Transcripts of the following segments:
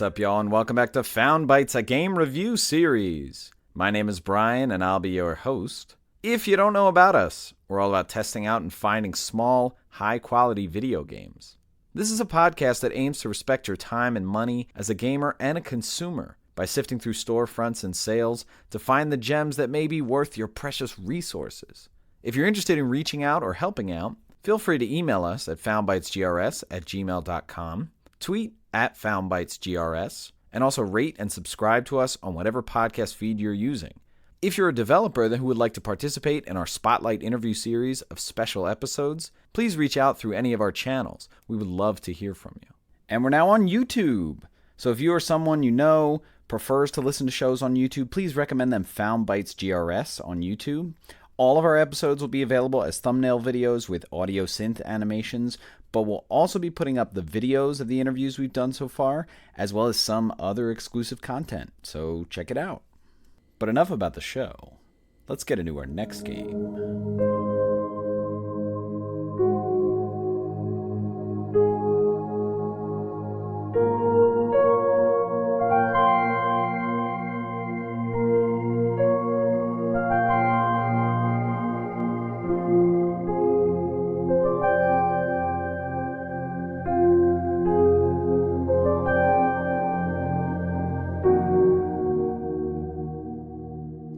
What's up, y'all, and welcome back to Found Bytes, a game review series. My name is Brian, and I'll be your host. If you don't know about us, we're all about testing out and finding small, high-quality video games. This is a podcast that aims to respect your time and money as a gamer and a consumer by sifting through storefronts and sales to find the gems that may be worth your precious resources. If you're interested in reaching out or helping out, feel free to email us at foundbytesgrs@gmail.com, tweet at foundbytesgrs, and also rate and subscribe to us on whatever podcast feed you're using. If you're a developer who would like to participate in our Spotlight interview series of special episodes, please reach out through any of our channels. We would love to hear from you. And we're now on YouTube. So if you or someone you know prefers to listen to shows on YouTube, please recommend them Found Bytes GRS on YouTube. All of our episodes will be available as thumbnail videos with audio synth animations, but we'll also be putting up the videos of the interviews we've done so far, as well as some other exclusive content, so check it out. But enough about the show. Let's get into our next game.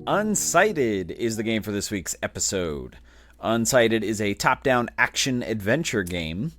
Unsighted is the game for this week's episode. Unsighted is a top-down action-adventure game,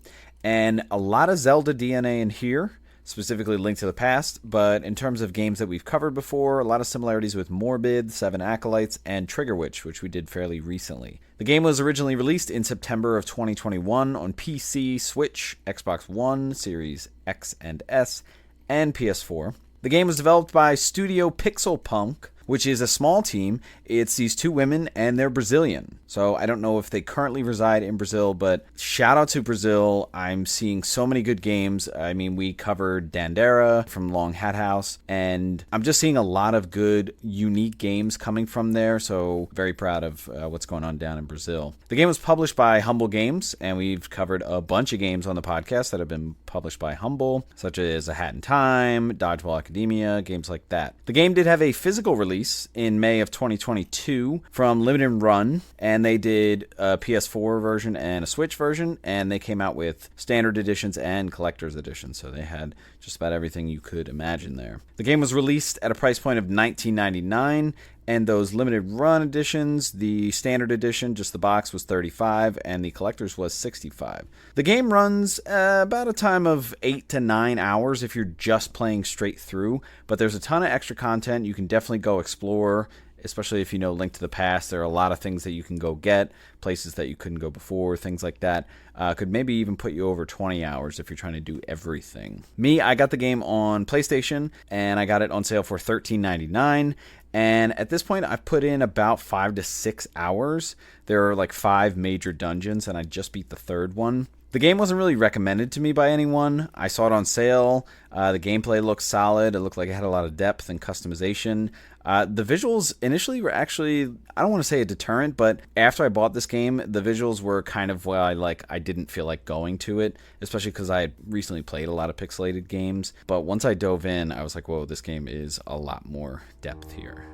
and a lot of Zelda DNA in here, specifically Link to the Past, but in terms of games that we've covered before, a lot of similarities with Morbid, Seven Acolytes, and Trigger Witch, which we did fairly recently. The game was originally released in September of 2021 on PC, Switch, Xbox One, Series X and S, and PS4. The game was developed by Studio Pixelpunk, which is a small team. It's these two women, and they're Brazilian. So I don't know if they currently reside in Brazil, but shout out to Brazil. I'm seeing so many good games. I mean, we covered Dandara from Long Hat House, and I'm just seeing a lot of good, unique games coming from there. So very proud of what's going on down in Brazil. The game was published by Humble Games, and we've covered a bunch of games on the podcast that have been published by Humble, such as A Hat in Time, Dodgeball Academia, games like that. The game did have a physical release in May of 2022 from Limited Run, and they did a PS4 version and a Switch version, and they came out with standard editions and collector's editions, so they had just about everything you could imagine there. The game was released at a price point of $19.99, and those limited run editions, the standard edition, just the box, was $35, and the collector's was $65. The game runs about a time of 8 to 9 hours if you're just playing straight through, but there's a ton of extra content. You can definitely go explore, especially if you know Link to the Past. There are a lot of things that you can go get, places that you couldn't go before, things like that. Could maybe even put you over 20 hours if you're trying to do everything. I got the game on PlayStation, and I got it on sale for $13.99. And at this point, I've put in about 5 to 6 hours. There are like 5 major dungeons, and I just beat the third one. The game wasn't really recommended to me by anyone. I saw it on sale. The gameplay looked solid. It looked like it had a lot of depth and customization. The visuals initially were actually, I don't want to say a deterrent, but after I bought this game, the visuals were kind of why I didn't feel like going to it, especially because I had recently played a lot of pixelated games. But once I dove in, I was like, whoa, this game is a lot more depth here.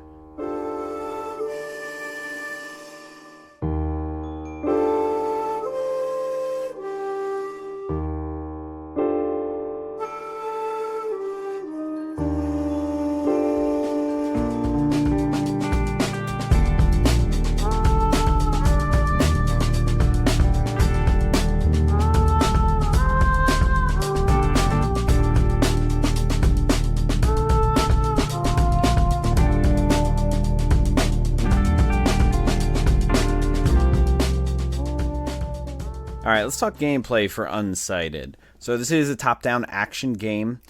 Alright, let's talk gameplay for Unsighted. So this is a top-down action game.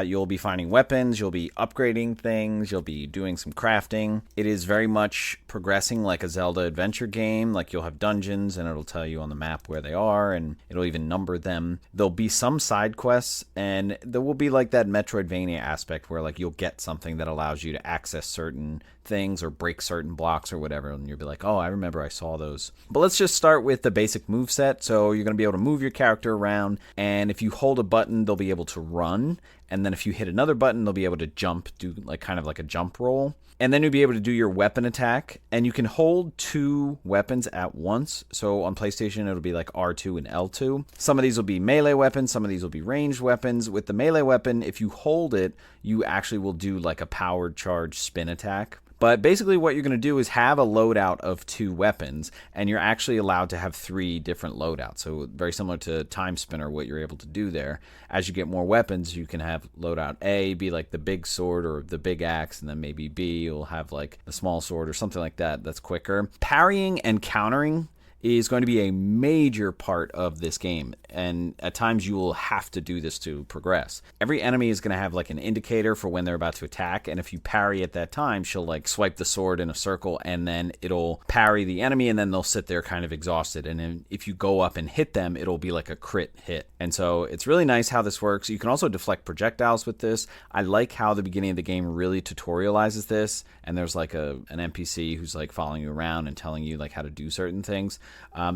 You'll be finding weapons, you'll be upgrading things, you'll be doing some crafting. It is very much progressing like a Zelda adventure game. Like, you'll have dungeons and it'll tell you on the map where they are, and it'll even number them. There'll be some side quests, and there will be like that Metroidvania aspect where like you'll get something that allows you to access certain things or break certain blocks or whatever, and you'll be like, oh, I remember I saw those. But let's just start with the basic move set. So you're going to be able to move your character around, and if you hold a button, they'll be able to run, and then if you hit another button, they'll be able to jump, do like kind of like a jump roll. And then you'll be able to do your weapon attack, and you can hold 2 weapons at once. So on PlayStation, it'll be like R2 and L2. Some of these will be melee weapons, some of these will be ranged weapons. With the melee weapon, if you hold it, you actually will do like a powered charge spin attack. But basically what you're going to do is have a loadout of 2 weapons, and you're actually allowed to have 3 different loadouts. So very similar to Time Spinner, what you're able to do there. As you get more weapons, you can have loadout A be like the big sword or the big axe, and then maybe B will have like the small sword or something like that that's quicker. Parrying and countering is going to be a major part of this game, and at times you will have to do this to progress. Every enemy is going to have like an indicator for when they're about to attack, and if you parry at that time, she'll like swipe the sword in a circle, and then it'll parry the enemy, and then they'll sit there kind of exhausted, and then if you go up and hit them, it'll be like a crit hit. And so it's really nice how this works. You can also deflect projectiles with this. I like how the beginning of the game really tutorializes this, and there's like an NPC who's like following you around and telling you like how to do certain things.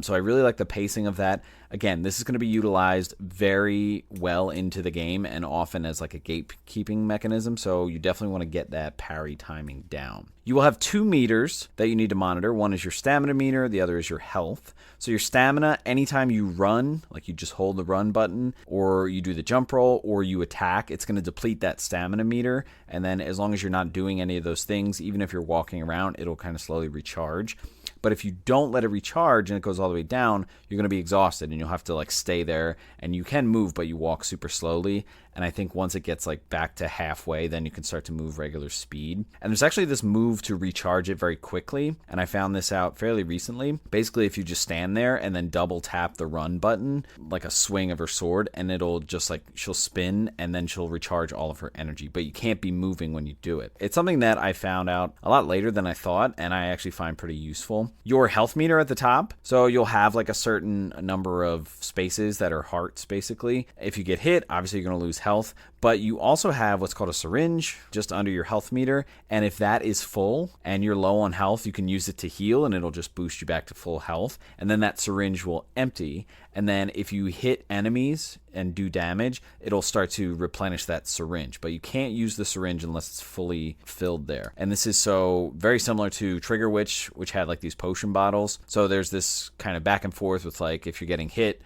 So I really like the pacing of that. Again, this is going to be utilized very well into the game and often as like a gatekeeping mechanism, so you definitely want to get that parry timing down. You will have 2 meters that you need to monitor. One is your stamina meter, the other is your health. So your stamina, anytime you run, like you just hold the run button, or you do the jump roll, or you attack, it's going to deplete that stamina meter, and then as long as you're not doing any of those things, even if you're walking around, it'll kind of slowly recharge. But if you don't let it recharge and it goes all the way down, you're going to be exhausted and you'll have to like stay there, and you can move, but you walk super slowly. And I think once it gets like back to halfway, then you can start to move regular speed. And there's actually this move to recharge it very quickly, and I found this out fairly recently. Basically, if you just stand there and then double tap the run button, like a swing of her sword, and it'll just like, she'll spin and then she'll recharge all of her energy, but you can't be moving when you do it. It's something that I found out a lot later than I thought, and I actually find pretty useful. Your health meter at the top, so you'll have like a certain number of spaces that are hearts basically. If you get hit, obviously you're going to lose health, but you also have what's called a syringe just under your health meter, and if that is full and you're low on health, you can use it to heal and it'll just boost you back to full health, and then that syringe will empty, and then if you hit enemies and do damage, it'll start to replenish that syringe, but you can't use the syringe unless it's fully filled there. And this is so very similar to Trigger Witch, which had like these potion bottles. So there's this kind of back and forth with like, if you're getting hit,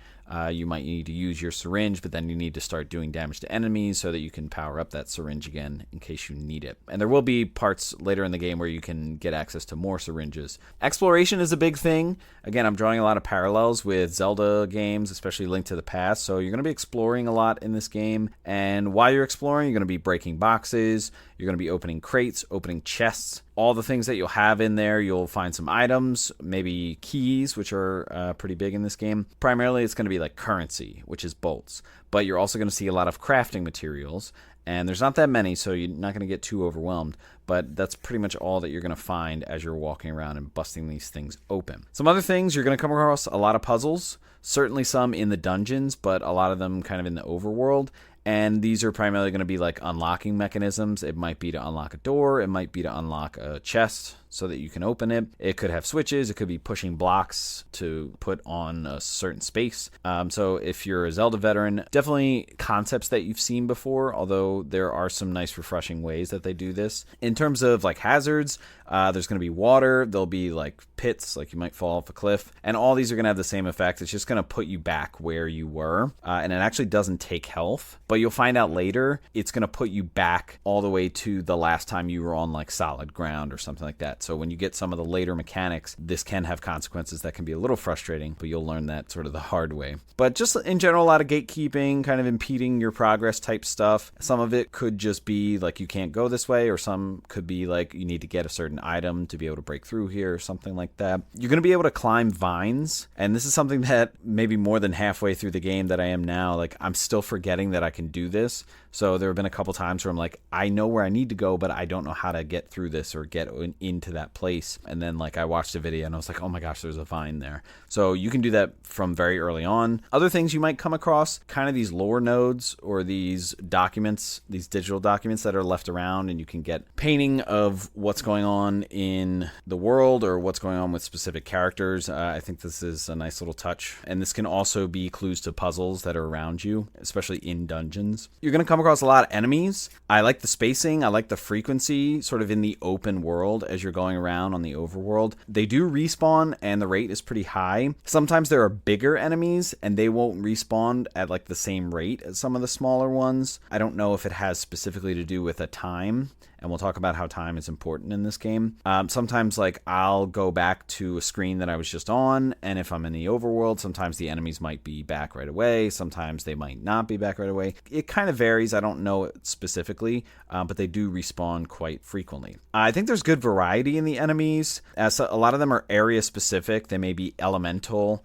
you might need to use your syringe, but then you need to start doing damage to enemies so that you can power up that syringe again in case you need it. And there will be parts later in the game where you can get access to more syringes. Exploration is a big thing. Again, I'm drawing a lot of parallels with Zelda games, especially Link to the Past. So you're going to be exploring a lot in this game. And while you're exploring, you're going to be breaking boxes. You're going to be opening crates, opening chests. All the things that you'll have in there, you'll find some items, maybe keys, which are pretty big in this game. Primarily, it's going to be like currency, which is bolts. But you're also going to see a lot of crafting materials. And there's not that many, so you're not going to get too overwhelmed. But that's pretty much all that you're going to find as you're walking around and busting these things open. Some other things, you're going to come across a lot of puzzles. Certainly some in the dungeons, but a lot of them kind of in the overworld. And these are primarily going to be like unlocking mechanisms. It might be to unlock a door. It might be to unlock a chest so that you can open it. It could have switches. It could be pushing blocks to put on a certain space. So if you're a Zelda veteran, definitely concepts that you've seen before, although there are some nice refreshing ways that they do this. In terms of like hazards, there's going to be water. There'll be like pits, like you might fall off a cliff. And all these are going to have the same effect. It's just going to put you back where you were. And it actually doesn't take health. But you'll find out later, it's going to put you back all the way to the last time you were on like solid ground or something like that. So when you get some of the later mechanics, this can have consequences that can be a little frustrating, but you'll learn that sort of the hard way. But just in general, a lot of gatekeeping, kind of impeding your progress type stuff. Some of it could just be like you can't go this way, or some could be like you need to get a certain item to be able to break through here or something like that. You're going to be able to climb vines, and this is something that maybe more than halfway through the game that I am now, like I'm still forgetting that I can do this. So there have been a couple times where I'm like, I know where I need to go, but I don't know how to get through this or get into into that place. And then like I watched a video and I was like, oh my gosh, there's a vine there. So you can do that from very early on. Other things you might come across, kind of these lore nodes or these documents, these digital documents that are left around, and you can get painting of what's going on in the world or what's going on with specific characters. I think this is a nice little touch. And this can also be clues to puzzles that are around you, especially in dungeons. You're going to come across a lot of enemies. I like the spacing. I like the frequency sort of in the open world as you're going around on the overworld. They do respawn and the rate is pretty high. Sometimes there are bigger enemies and they won't respawn at like the same rate as some of the smaller ones. I don't know if it has specifically to do with a time, and we'll talk about how time is important in this game. Sometimes like I'll go back to a screen that I was just on, and if I'm in the overworld, sometimes the enemies might be back right away. Sometimes they might not be back right away. It kind of varies. I don't know it specifically, but they do respawn quite frequently. I think there's good variety in the enemies. So a lot of them are area specific. They may be elemental.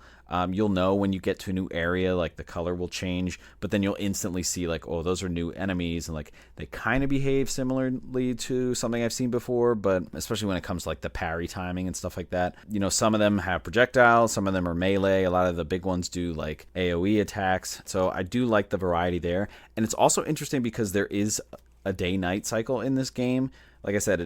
You'll know when you get to a new area, like the color will change, but then you'll instantly see like, oh, those are new enemies, and like they kind of behave similarly to something I've seen before, but especially when it comes to like the parry timing and stuff like that. You know, some of them have projectiles, some of them are melee, a lot of the big ones do like AoE attacks, so I do like the variety there. And it's also interesting because there is a day-night cycle in this game. Like I said,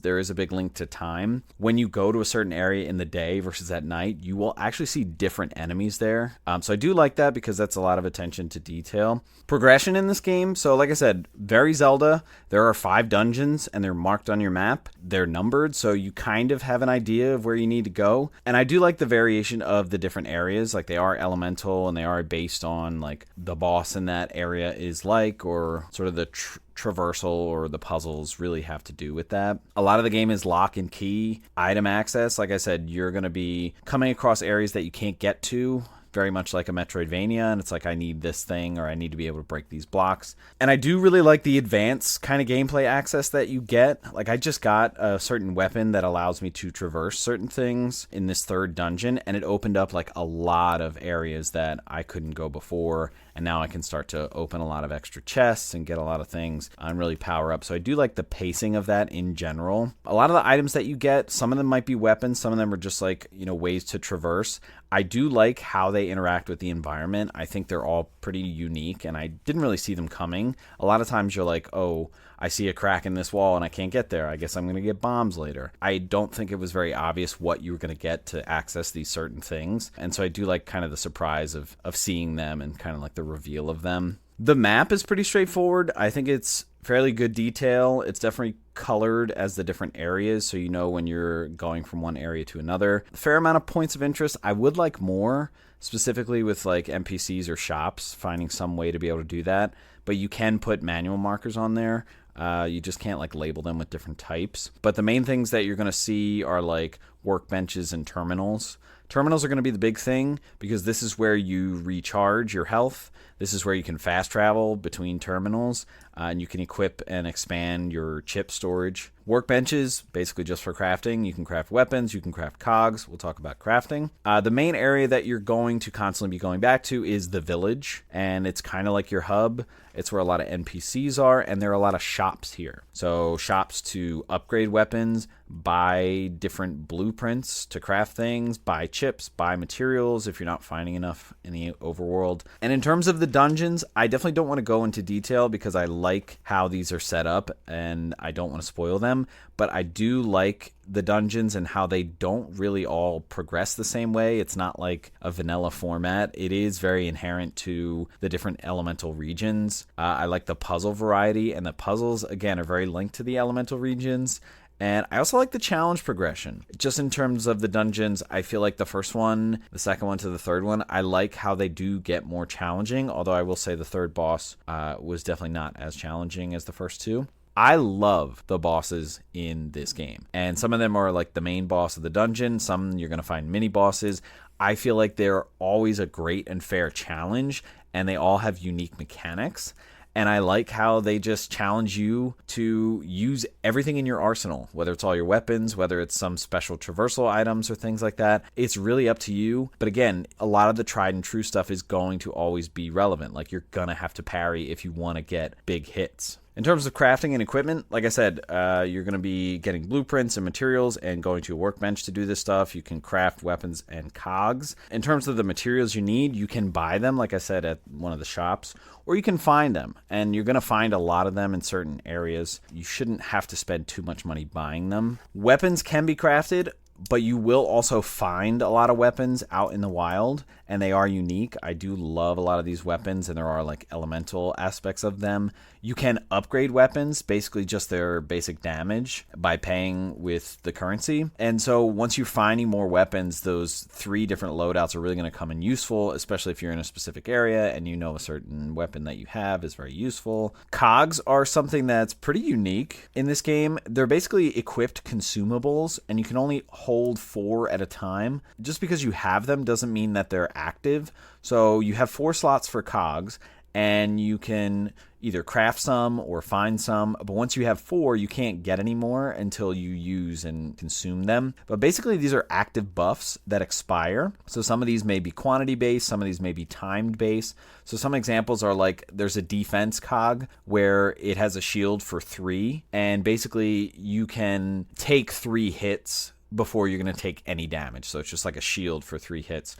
there is a big link to time. When you go to a certain area in the day versus at night, you will actually see different enemies there. So I do like that because that's a lot of attention to detail. Progression in this game. So like I said, very Zelda. There are 5 dungeons and they're marked on your map. They're numbered, so you kind of have an idea of where you need to go. And I do like the variation of the different areas. Like they are elemental and they are based on like the boss in that area is like, or sort of the traversal or the puzzles really have to do with that. A lot of the game is lock and key item access. Like I said, you're going to be coming across areas that you can't get to, very much like a Metroidvania, and it's like I need this thing or I need to be able to break these blocks. And I do really like the advanced kind of gameplay access that you get. Like I just got a certain weapon that allows me to traverse certain things in this 3rd dungeon, and it opened up like a lot of areas that I couldn't go before. And now I can start to open a lot of extra chests and get a lot of things and really power up. So I do like the pacing of that in general. A lot of the items that you get, some of them might be weapons. Some of them are just like, you know, ways to traverse. I do like how they interact with the environment. I think they're all pretty unique, and I didn't really see them coming. A lot of times you're like, oh, I see a crack in this wall and I can't get there. I guess I'm going to get bombs later. I don't think it was very obvious what you were going to get to access these certain things. And so I do like kind of the surprise of seeing them and kind of like the reveal of them. The map is pretty straightforward. I think it's fairly good detail. It's definitely colored as the different areas, so you know when you're going from one area to another. A fair amount of points of interest. I would like more, specifically with like NPCs or shops, finding some way to be able to do that. But you can put manual markers on there. You just can't like label them with different types. But the main things that you're going to see are like workbenches and terminals. Terminals are going to be the big thing because this is where you recharge your health. This is where you can fast travel between terminals, and you can equip and expand your chip storage. Workbenches, basically just for crafting. You can craft weapons, you can craft cogs. We'll talk about crafting. The main area that you're going to constantly be going back to is the village, and it's kind of like your hub. It's where a lot of NPCs are, and there are a lot of shops here. So shops to upgrade weapons, buy different blueprints to craft things, buy chips, buy materials if you're not finding enough in the overworld. And in terms of the dungeons, I definitely don't want to go into detail because I like how these are set up and I don't want to spoil them. But I do like the dungeons and how they don't really all progress the same way. It's not like a vanilla format. It is very inherent to the different elemental regions. I like the puzzle variety, and the puzzles, again, are very linked to the elemental regions. And I also like the challenge progression. Just in terms of the dungeons, I feel like the first one, the second one to the third one, I like how they do get more challenging, although I will say the third boss was definitely not as challenging as the first two. I love the bosses in this game. And some of them are like the main boss of the dungeon. Some you're going to find mini bosses. I feel like they're always a great and fair challenge, and they all have unique mechanics. And I like how they just challenge you to use everything in your arsenal, whether it's all your weapons, whether it's some special traversal items or things like that. It's really up to you. But again, a lot of the tried and true stuff is going to always be relevant. Like you're going to have to parry if you want to get big hits. In terms of crafting and equipment, like I said, you're going to be getting blueprints and materials and going to a workbench to do this stuff. You can craft weapons and cogs. In terms of the materials you need, you can buy them, like I said, at one of the shops, or you can find them. And you're going to find a lot of them in certain areas. You shouldn't have to spend too much money buying them. Weapons can be crafted, but you will also find a lot of weapons out in the wild, and they are unique. I do love a lot of these weapons, and there are like elemental aspects of them. You can upgrade weapons, basically just their basic damage, by paying with the currency. And so once you're finding more weapons, those 3 different loadouts are really going to come in useful, especially if you're in a specific area and you know a certain weapon that you have is very useful. Cogs are something that's pretty unique in this game. They're basically equipped consumables, and you can only hold 4 at a time. Just because you have them doesn't mean that they're active. So you have 4 slots for cogs, and you can either craft some or find some, but once you have 4, you can't get any more until you use and consume them. But basically, these are active buffs that expire. So some of these may be quantity based, some of these may be timed based. So some examples are like, there's a defense cog where it has a shield for 3, and basically you can take 3 hits before you're going to take any damage. So it's just like a shield for 3 hits.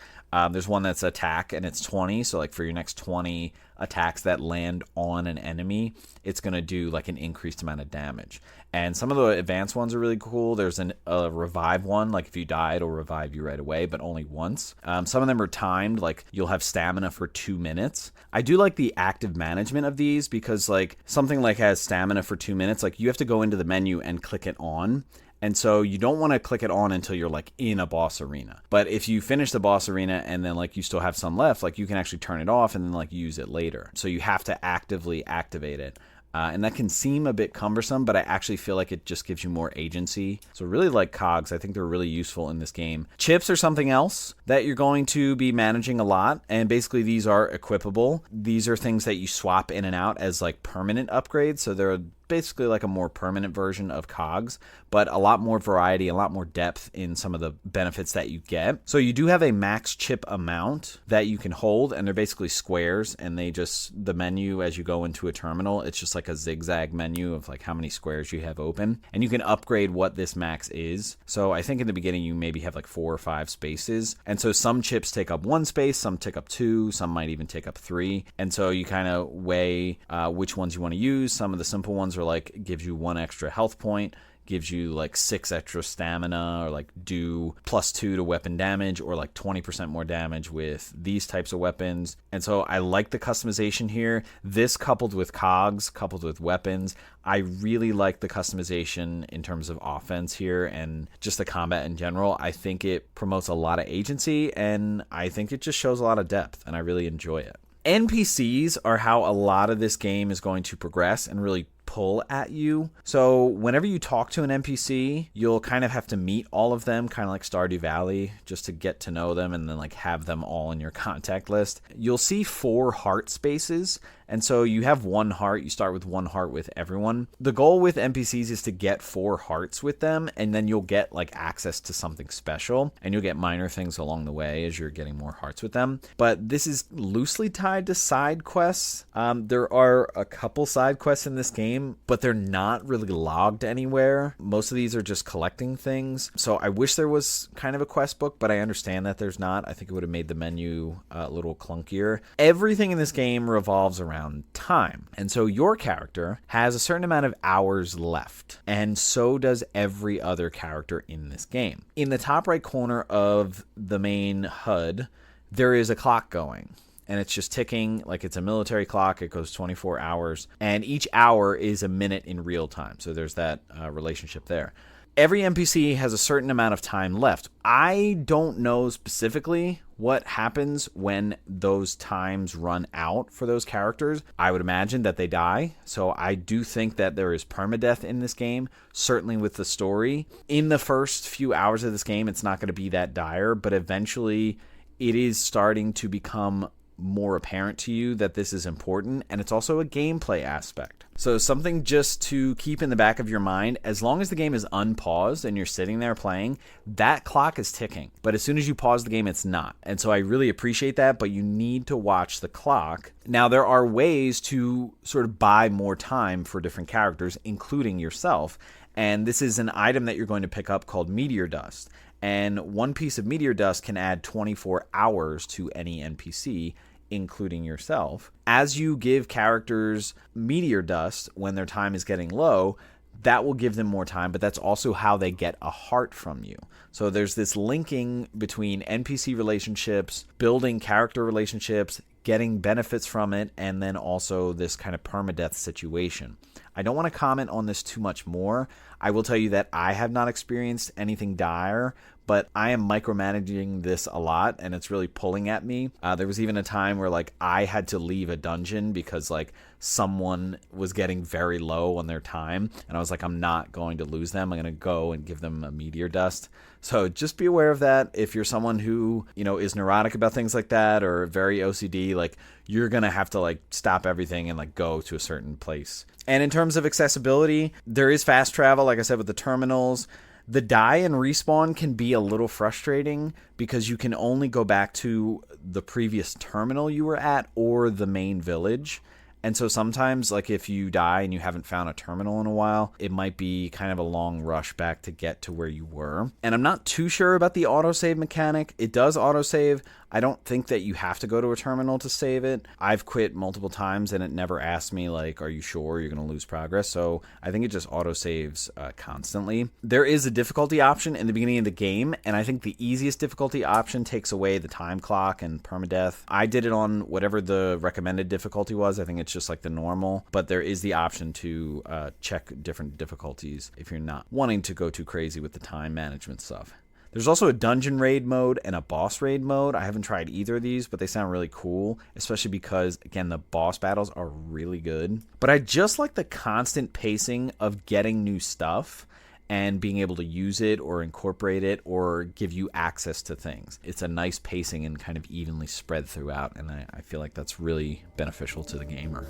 There's one that's attack, and it's 20. So like for your next 20 attacks that land on an enemy, it's going to do like an increased amount of damage. And some of the advanced ones are really cool. There's a revive one, like if you die, it'll revive you right away, but only once. Some of them are timed, like you'll have stamina for 2 minutes. I do like the active management of these, because like something like has stamina for 2 minutes, like you have to go into the menu and click it on. And so you don't want to click it on until you're like in a boss arena. But if you finish the boss arena and then like you still have some left, like you can actually turn it off and then like use it later. So you have to actively activate it. And that can seem a bit cumbersome, but I actually feel like it just gives you more agency. So really like cogs, I think they're really useful in this game. Chips are something else that you're going to be managing a lot. And basically these are equipable. These are things that you swap in and out as like permanent upgrades. So they're basically like a more permanent version of cogs, but a lot more variety, a lot more depth in some of the benefits that you get. So you do have a max chip amount that you can hold, and they're basically squares, and they just, the menu as you go into a terminal, it's just like a zigzag menu of like how many squares you have open, and you can upgrade what this max is. So I think in the beginning you maybe have like 4 or 5 spaces, and so some chips take up 1 space, some take up 2, some might even take up 3, and so you kind of weigh which ones you want to use. Some of the simple ones are like gives you 1 extra health point, gives you like 6 extra stamina, or like do +2 to weapon damage, or like 20% more damage with these types of weapons. And so I like the customization here. This coupled with cogs, coupled with weapons, I really like the customization in terms of offense here and just the combat in general. I think it promotes a lot of agency, and I think it just shows a lot of depth, and I really enjoy it. NPCs are how a lot of this game is going to progress and really pull at you. So whenever you talk to an NPC, you'll kind of have to meet all of them, kind of like Stardew Valley, just to get to know them and then like have them all in your contact list. You'll see 4 heart spaces, and so you have 1 heart. You start with 1 heart with everyone. The goal with NPCs is to get 4 hearts with them, and then you'll get like access to something special, and you'll get minor things along the way as you're getting more hearts with them. But this is loosely tied to side quests. There are a couple side quests in this game, but they're not really logged anywhere. Most of these are just collecting things. So I wish there was kind of a quest book, but I understand that there's not. I think it would have made the menu a little clunkier. Everything in this game revolves around time. And so your character has a certain amount of hours left, and so does every other character in this game. In the top right corner of the main HUD, there is a clock going, and it's just ticking like it's a military clock. It goes 24 hours, and each hour is a minute in real time. So there's that relationship there. Every NPC has a certain amount of time left. I don't know specifically what happens when those times run out for those characters. I would imagine that they die. So I do think that there is permadeath in this game, certainly with the story. In the first few hours of this game, it's not going to be that dire, but eventually it is starting to become more apparent to you that this is important, and it's also a gameplay aspect. So something just to keep in the back of your mind, as long as the game is unpaused and you're sitting there playing, that clock is ticking. But as soon as you pause the game, it's not. And so I really appreciate that, but you need to watch the clock. Now, there are ways to sort of buy more time for different characters, including yourself. And this is an item that you're going to pick up called Meteor Dust. And one piece of Meteor Dust can add 24 hours to any NPC, including yourself. As you give characters Meteor Dust when their time is getting low, that will give them more time, but that's also how they get a heart from you. So there's this linking between NPC relationships, building character relationships, getting benefits from it, and then also this kind of permadeath situation. I don't want to comment on this too much more. I will tell you that I have not experienced anything dire, but I am micromanaging this a lot, and it's really pulling at me. There was even a time where I had to leave a dungeon because someone was getting very low on their time, and I was like, I'm not going to lose them. I'm going to go and give them a Meteor Dust. So just be aware of that. If you're someone who is neurotic about things like that or very OCD, you're going to have to stop everything and go to a certain place. And in terms of accessibility, there is fast travel, like I said, with the terminals. The die and respawn can be a little frustrating because you can only go back to the previous terminal you were at or the main village. And so sometimes, if you die and you haven't found a terminal in a while, it might be kind of a long rush back to get to where you were. And I'm not too sure about the autosave mechanic. It does autosave. I don't think that you have to go to a terminal to save it. I've quit multiple times and it never asked me, are you sure you're going to lose progress? So I think it just autosaves constantly. There is a difficulty option in the beginning of the game, and I think the easiest difficulty option takes away the time clock and permadeath. I did it on whatever the recommended difficulty was. I think it's just the normal, but there is the option to check different difficulties if you're not wanting to go too crazy with the time management stuff. There's also a dungeon raid mode and a boss raid mode. I haven't tried either of these, but they sound really cool, especially because, again, the boss battles are really good. But I just like the constant pacing of getting new stuff and being able to use it or incorporate it or give you access to things. It's a nice pacing and kind of evenly spread throughout, and I feel like that's really beneficial to the gamer.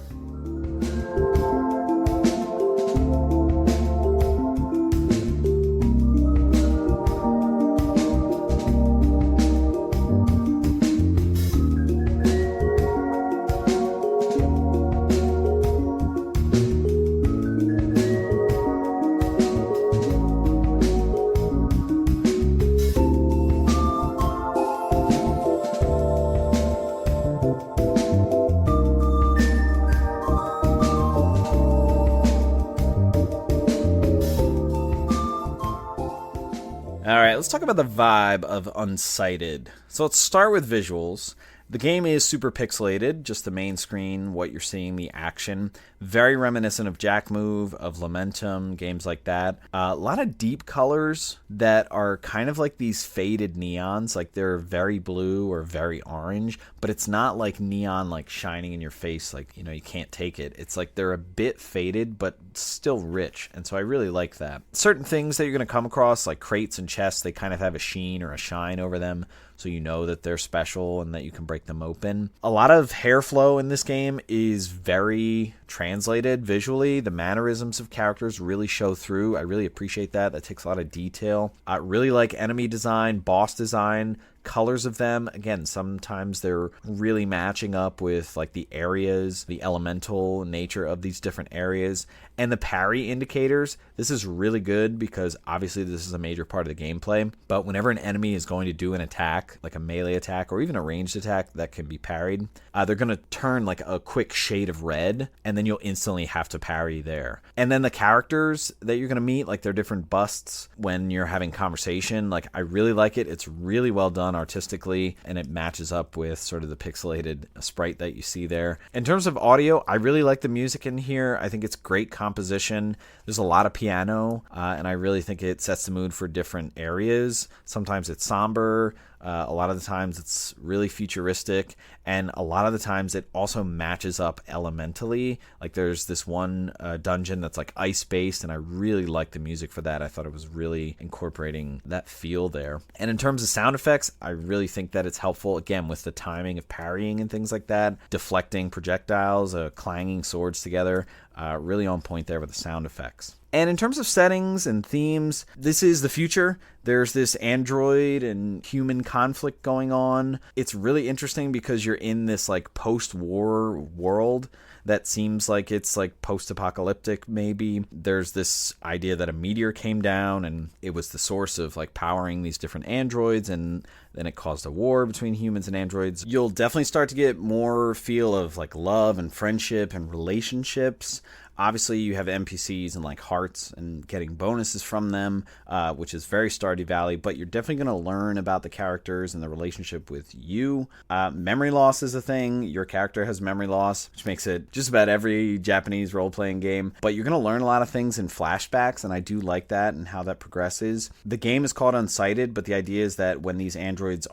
Let's talk about the vibe of Unsighted. So let's start with visuals. The game is super pixelated, just the main screen, what you're seeing, the action. Very reminiscent of Jack Move, of Lamentum, games like that. A lot of deep colors that are kind of like these faded neons, they're very blue or very orange, but it's not neon shining in your face, you can't take it. It's they're a bit faded, but still rich, and so I really like that. Certain things that you're going to come across, like crates and chests, they kind of have a sheen or a shine over them, so you know that they're special and that you can break them open. A lot of hair flow in this game is very translated visually. The mannerisms of characters really show through. I really appreciate that. That takes a lot of detail. I really like enemy design, boss design, colors of them. Again, sometimes they're really matching up with the areas, the elemental nature of these different areas, and the parry indicators. This is really good because obviously this is a major part of the gameplay, but whenever an enemy is going to do an attack, like a melee attack or even a ranged attack that can be parried, they're going to turn a quick shade of red, and then you'll instantly have to parry there. And then the characters that you're going to meet, their different busts when you're having conversation, I really like it. It's really well done artistically, and it matches up with sort of the pixelated sprite that you see there. In terms of audio, I really like the music in here. I think it's great composition. There's a lot of piano, and I really think it sets the mood for different areas. Sometimes it's somber, A lot of the times it's really futuristic, and a lot of the times it also matches up elementally. Like there's this one dungeon that's like ice-based, and I really like the music for that. I thought it was really incorporating that feel there. And in terms of sound effects, I really think that it's helpful, again, with the timing of parrying and things like that, deflecting projectiles, clanging swords together. Really on point there with the sound effects. And in terms of settings and themes, this is the future. There's this android and human conflict going on. It's really interesting because you're in this like post-war world that seems like it's like post-apocalyptic maybe. There's this idea that a meteor came down and it was the source of like powering these different androids, and then it caused a war between humans and androids. You'll definitely start to get more feel of like love and friendship and relationships. Obviously, you have NPCs and like hearts and getting bonuses from them, which is very Stardew Valley, but you're definitely going to learn about the characters and the relationship with you. Memory loss is a thing. Your character has memory loss, which makes it just about every Japanese role-playing game, but you're going to learn a lot of things in flashbacks, and I do like that and how that progresses. The game is called Unsighted, but the idea is that when these androids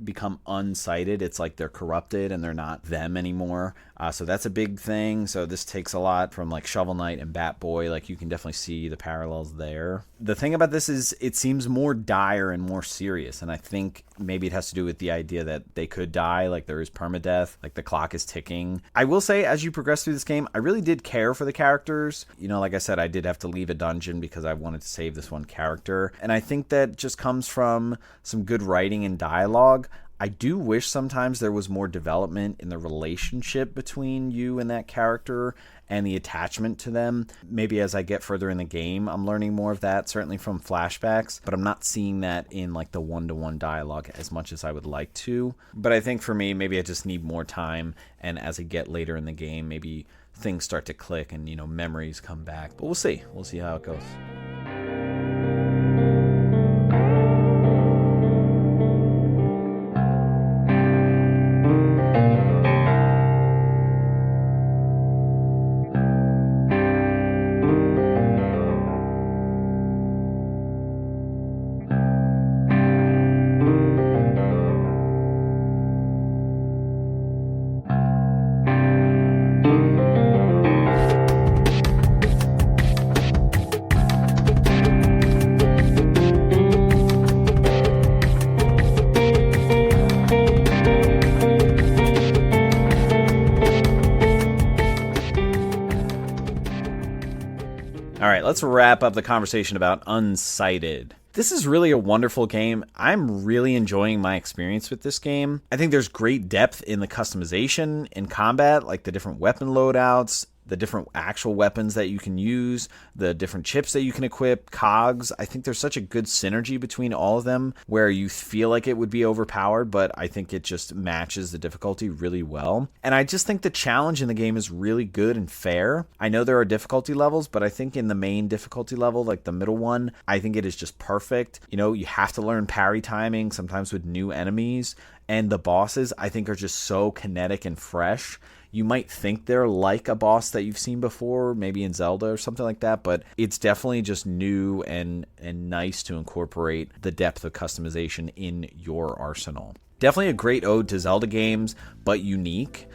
become unsighted, it's like they're corrupted and they're not them anymore. So that's a big thing. So this takes a lot from like Shovel Knight and Bat Boy. Like you can definitely see the parallels there. The thing about this is it seems more dire and more serious, and I think maybe it has to do with the idea that they could die, like there is permadeath, like the clock is ticking. I will say, as you progress through this game, I really did care for the characters. You know, like I said, I did have to leave a dungeon because I wanted to save this one character, and I think that just comes from some good writing and dialogue. I do wish sometimes there was more development in the relationship between you and that character and the attachment to them. Maybe as I get further in the game, I'm learning more of that, certainly from flashbacks, but I'm not seeing that in like the one-to-one dialogue as much as I would like to. But I think for me, maybe I just need more time, and as I get later in the game, maybe things start to click and, you know, memories come back. But we'll see. We'll see how it goes. All right, let's wrap up the conversation about Unsighted. This is really a wonderful game. I'm really enjoying my experience with this game. I think there's great depth in the customization in combat, like the different weapon loadouts, the different actual weapons that you can use, the different chips that you can equip, cogs. I think there's such a good synergy between all of them where you feel like it would be overpowered, but I think it just matches the difficulty really well. And I just think the challenge in the game is really good and fair. I know there are difficulty levels, but I think in the main difficulty level, like the middle one, I think it is just perfect. You know, you have to learn parry timing, sometimes with new enemies, and the bosses I think are just so kinetic and fresh. You might think they're like a boss that you've seen before, maybe in Zelda or something like that, but it's definitely just new and nice to incorporate the depth of customization in your arsenal. Definitely a great ode to Zelda games, but unique.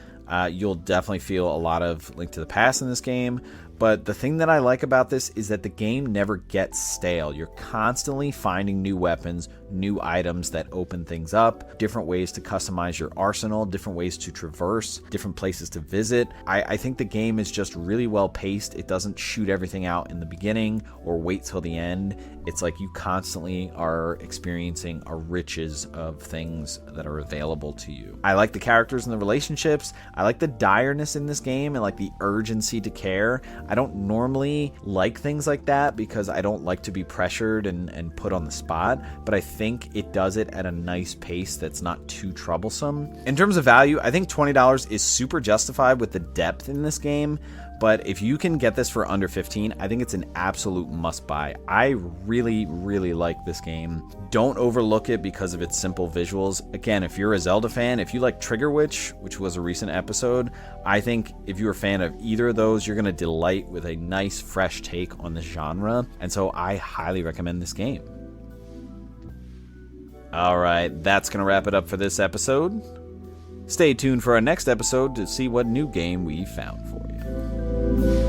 You'll definitely feel a lot of Link to the Past in this game, but the thing that I like about this is that the game never gets stale. You're constantly finding new weapons, new items that open things up, different ways to customize your arsenal, different ways to traverse, different places to visit. I think the game is just really well paced. It doesn't shoot everything out in the beginning or wait till the end. It's like you constantly are experiencing a riches of things that are available to you. I like the characters and the relationships. I like the direness in this game and like the urgency to care. I don't normally like things like that because I don't like to be pressured and put on the spot, but I think it does it at a nice pace that's not too troublesome. In terms of value, I think $20 is super justified with the depth in this game, but if you can get this for under $15, I think it's an absolute must buy. I really, really like this game. Don't overlook it because of its simple visuals. Again, if you're a Zelda fan, if you like Trigger Witch, which was a recent episode, I think if you're a fan of either of those, you're going to delight with a nice, fresh take on the genre. And so I highly recommend this game. All right, that's going to wrap it up for this episode. Stay tuned for our next episode to see what new game we found for you.